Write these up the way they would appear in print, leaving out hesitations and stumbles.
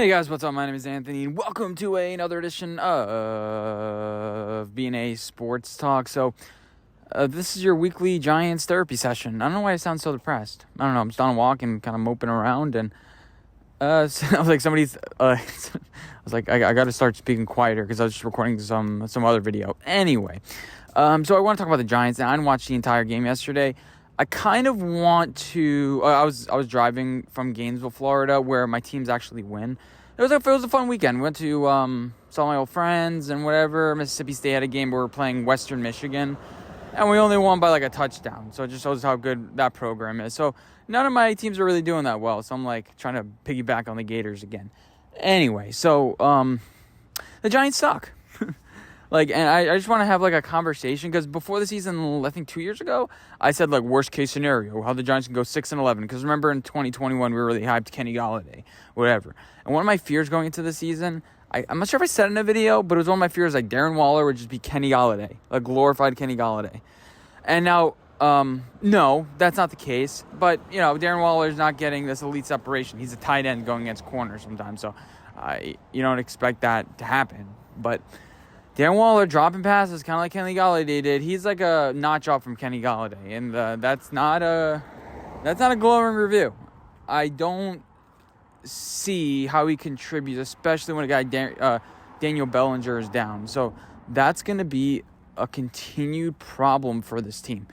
Hey guys, what's up? My name is Anthony, and welcome to another edition of B&A Sports Talk. This is your weekly Giants therapy session. I don't know why I sound so depressed. I don't know. I'm just on a walk and kind of moping around, and I was like, I was like, I got to start speaking quieter because I was just recording some other video. Anyway, so I want to talk about the Giants. And I didn't watch the entire game yesterday. I kind of want to. I was driving from Gainesville, Florida, where my teams actually win. It was a fun weekend. We went to saw my old friends and whatever. Mississippi State had a game where we were playing Western Michigan, and we only won by like a touchdown. So it just shows how good that program is. So none of my teams are really doing that well. So I'm like trying to piggyback on the Gators again. Anyway, so the Giants suck. And I just want to have, like, a conversation, because before the season, I think 2 years ago, I said, like, worst-case scenario, how the Giants can go 6-11, because remember in 2021, we were really hyped Kenny Golladay, whatever. And one of my fears going into the season, I'm not sure if I said it in a video, but it was one of my fears, like, Darren Waller would just be Kenny Golladay, like, glorified Kenny Golladay. And now, no, that's not the case, but, Darren Waller's not getting this elite separation. He's a tight end going against corners sometimes, so you don't expect that to happen, but Darren Waller dropping passes kind of like Kenny Golladay did. He's like a notch up from Kenny Golladay, and that's not a glowing review. I don't see how he contributes, especially when a guy Daniel Bellinger is down. So that's going to be a continued problem for this team.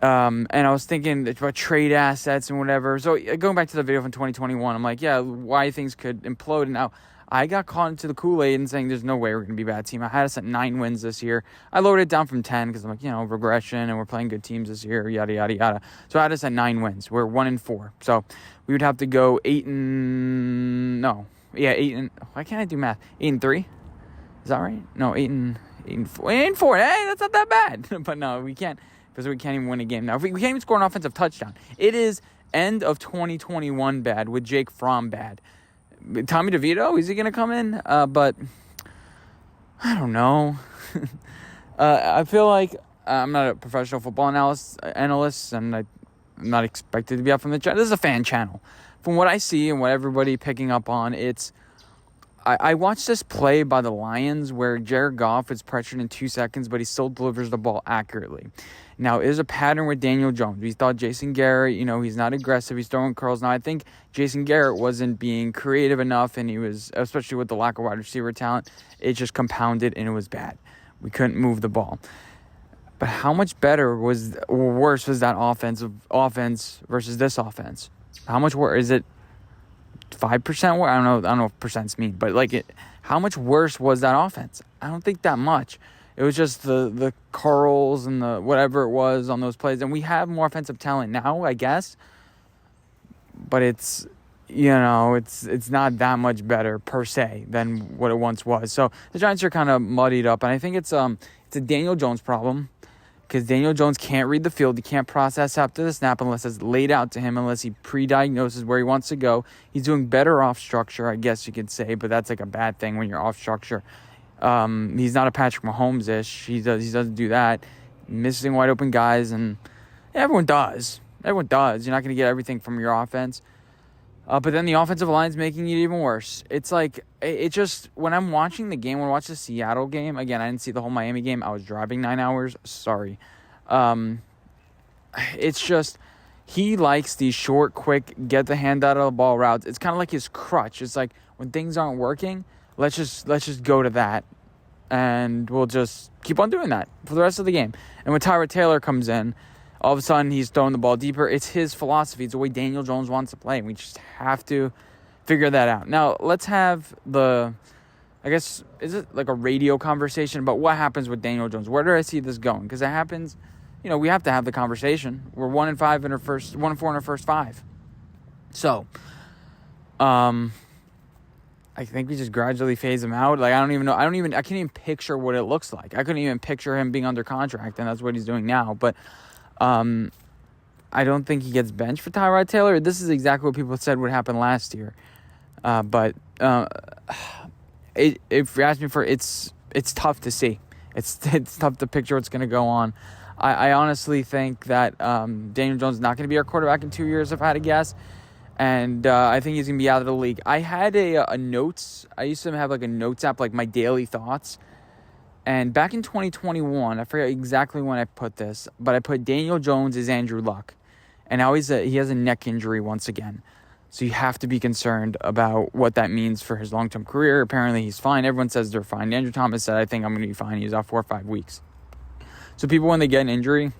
And I was thinking about trade assets and whatever. So going back to the video from 2021, I'm like, yeah, why things could implode. And now I got caught into the Kool-Aid and saying there's no way we're going to be a bad team. I had us at 9 wins this year. I lowered it down from 10 because I'm like, regression, and we're playing good teams this year, yada, yada, yada. So I had us at 9 wins. We're 1-4. So we would have to go 8 and... Why can't I do math? 8-3? Is that right? No, 8-4. 8-4. Hey, that's not that bad. But no, we can't, because we can't even win a game. Now, we can't even score an offensive touchdown. It is end of 2021 bad with Jake Fromm bad. Tommy DeVito, is he going to come in? But I don't know. I feel like I'm not a professional football analyst, and I'm not expected to be up from the channel. This is a fan channel. From what I see and what everybody picking up on, I watched this play by the Lions where Jared Goff is pressured in 2 seconds, but he still delivers the ball accurately. Now, it is a pattern with Daniel Jones. We thought Jason Garrett, he's not aggressive. He's throwing curls. Now, I think Jason Garrett wasn't being creative enough, and he was, especially with the lack of wide receiver talent, it just compounded, and it was bad. We couldn't move the ball. But how much better or worse was that offense versus this offense? How much worse? Is it 5% worse? I don't know what percents mean, but how much worse was that offense? I don't think that much. It was just the curls and the whatever it was on those plays. And we have more offensive talent now, I guess. But it's not that much better per se than what it once was. So the Giants are kind of muddied up. And I think it's a Daniel Jones problem, because Daniel Jones can't read the field. He can't process after the snap unless it's laid out to him, unless he pre-diagnoses where he wants to go. He's doing better off structure, I guess you could say, but that's like a bad thing when you're off structure. He's not a Patrick Mahomes-ish. He doesn't do that. Missing wide open guys, and everyone does. Everyone does. You're not going to get everything from your offense. But then the offensive line's making it even worse. It's like, it just, when I'm watching the game, when I watch the Seattle game, again, I didn't see the whole Miami game. I was driving 9 hours. Sorry. It's just, he likes these short, quick, get the hand out of the ball routes. It's kind of like his crutch. It's like, when things aren't working, let's just go to that, and we'll just keep on doing that for the rest of the game. And when Tyrod Taylor comes in, all of a sudden he's throwing the ball deeper. It's his philosophy. It's the way Daniel Jones wants to play. We just have to figure that out. Now, let's have is it like a radio conversation about what happens with Daniel Jones? Where do I see this going? Because it happens, we have to have the conversation. We're 1-4 in our first 5. So, I think we just gradually phase him out. I can't even picture what it looks like. I couldn't even picture him being under contract, and that's what he's doing now. But I don't think he gets benched for Tyrod Taylor. This is exactly what people said would happen last year. But if you ask me it's tough to see. It's tough to picture what's going to go on. I honestly think that Daniel Jones is not going to be our quarterback in 2 years, if I had to guess. And I think he's going to be out of the league. I had a notes. I used to have like a notes app, like my daily thoughts. And back in 2021, I forget exactly when I put this, but I put Daniel Jones is Andrew Luck. And now he has a neck injury once again. So you have to be concerned about what that means for his long-term career. Apparently he's fine. Everyone says they're fine. Andrew Thomas said, I think I'm going to be fine. He's out 4 or 5 weeks. So people, when they get an injury,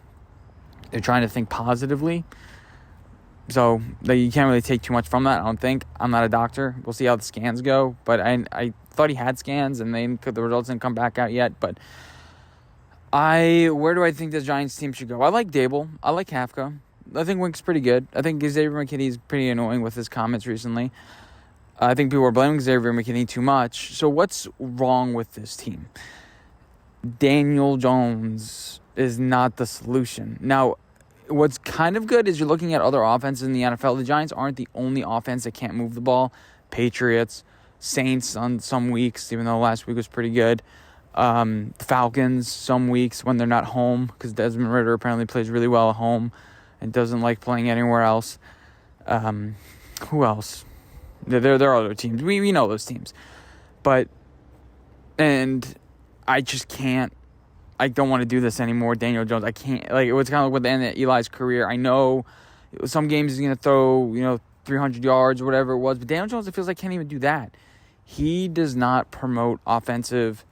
they're trying to think positively. So you can't really take too much from that, I don't think. I'm not a doctor. We'll see how the scans go. But I thought he had scans, and the results didn't come back out yet. But where do I think the Giants team should go? I like Dable. I like Kafka. I think Wink's pretty good. I think Xavier McKinney's pretty annoying with his comments recently. I think people are blaming Xavier McKinney too much. So what's wrong with this team? Daniel Jones is not the solution. Now, what's kind of good is you're looking at other offenses in the NFL. The Giants aren't the only offense that can't move the ball. Patriots, Saints on some weeks, even though last week was pretty good. Falcons some weeks when they're not home, because Desmond Ridder apparently plays really well at home and doesn't like playing anywhere else. Who else? There are other teams. We know those teams. And I just can't. I don't want to do this anymore. Daniel Jones, I can't. Like, it was kind of like with the end of Eli's career. I know some games he's going to throw, 300 yards or whatever it was. But Daniel Jones, it feels like can't even do that. He does not promote offensive,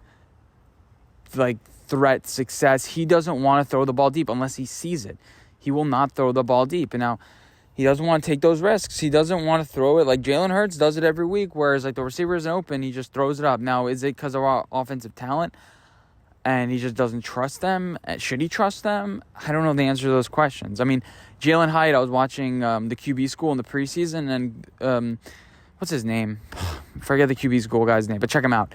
threat success. He doesn't want to throw the ball deep unless he sees it. He will not throw the ball deep. And now, he doesn't want to take those risks. He doesn't want to throw it like Jalen Hurts does it every week, whereas the receiver isn't open, he just throws it up. Now, is it because of our offensive talent and he just doesn't trust them? Should he trust them? I don't know the answer to those questions. I mean, Jalen Hyatt, I was watching the QB school in the preseason, and what's his name? I forget the QB school guy's name, but check him out.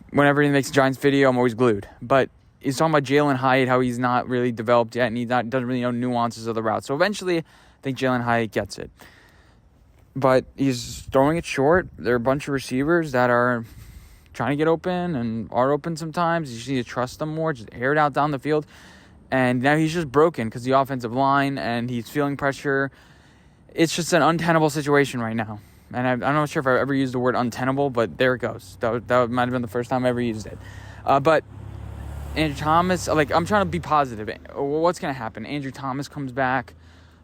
Whenever he makes a Giants video, I'm always glued. But he's talking about Jalen Hyatt, how he's not really developed yet, and he doesn't really know nuances of the route. So eventually, I think Jalen Hyatt gets it. But he's throwing it short. There are a bunch of receivers that are trying to get open and are open sometimes. You just need to trust them more. Just air it out down the field. And now he's just broken because the offensive line, and he's feeling pressure. It's just an untenable situation right now. And I'm not sure if I've ever used the word untenable, but there it goes. That might have been the first time I ever used it. But Andrew Thomas, I'm trying to be positive. What's going to happen? Andrew Thomas comes back.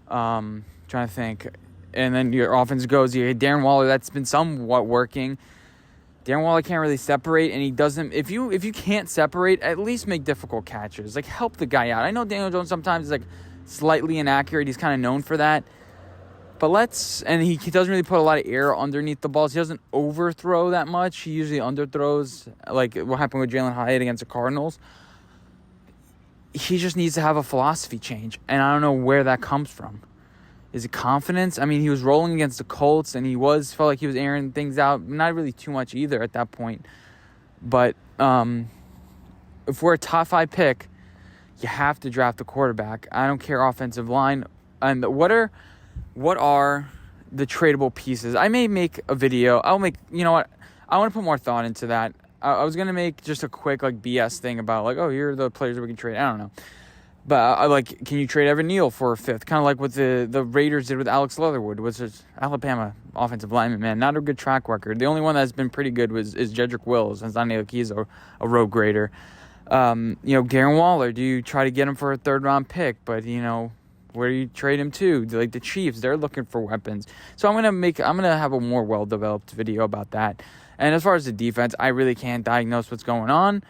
Trying to think. And then your offense goes. You had Darren Waller. That's been somewhat working. Darren Waller can't really separate, and he doesn't. If you can't separate, at least make difficult catches. Help the guy out. I know Daniel Jones sometimes is slightly inaccurate. He's kind of known for that. But and he doesn't really put a lot of air underneath the balls. He doesn't overthrow that much. He usually underthrows, like what happened with Jalen Hyatt against the Cardinals. He just needs to have a philosophy change, and I don't know where that comes from. Is it confidence? I mean, he was rolling against the Colts, and felt like he was airing things out. Not really too much either at that point. But if we're a top 5 pick, you have to draft a quarterback. I don't care offensive line. And what are the tradable pieces? I may make a video. I want to put more thought into that. I was going to make just a quick BS thing about here are the players that we can trade. I don't know. But can you trade Evan Neal for a 5th? Kind of like what the Raiders did with Alex Leatherwood, which is Alabama offensive lineman, man. Not a good track record. The only one that's been pretty good is Jedrick Wills. It's not like he's a road grader. Darren Waller, do you try to get him for a 3rd-round pick? But, where do you trade him to? The Chiefs, they're looking for weapons. So I'm gonna have a more well-developed video about that. And as far as the defense, I really can't diagnose what's going on.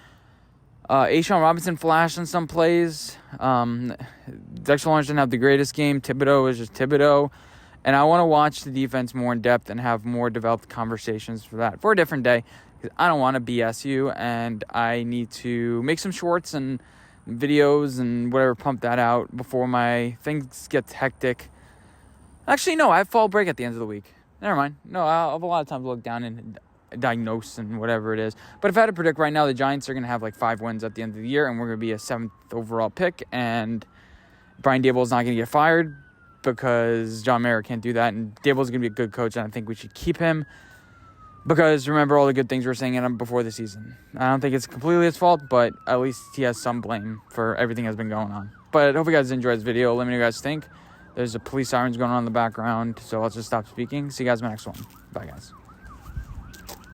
A'Shawn Robinson flashed in some plays. Dexter Lawrence didn't have the greatest game. Thibodeau is just Thibodeau. And I want to watch the defense more in depth and have more developed conversations for a different day. Because I don't want to BS you, and I need to make some shorts and videos and whatever, pump that out before my things get hectic. Actually, no, I have fall break at the end of the week. Never mind. No, I'll have a lot of time to look down and diagnose and whatever it is. But if I had to predict right now, the Giants are going to have 5 wins at the end of the year, and we're going to be a 7th overall pick, and Brian Daboll is not going to get fired because John Mara can't do that, and Daboll's going to be a good coach, and I think we should keep him because remember all the good things we were saying in him before the season. I don't think it's completely his fault, but at least he has some blame for everything that's been going on. But I hope you guys enjoyed this video. Let me know what you guys think. There's a police sirens going on in the background, so I'll just stop speaking. See you guys in the next one. Bye, guys.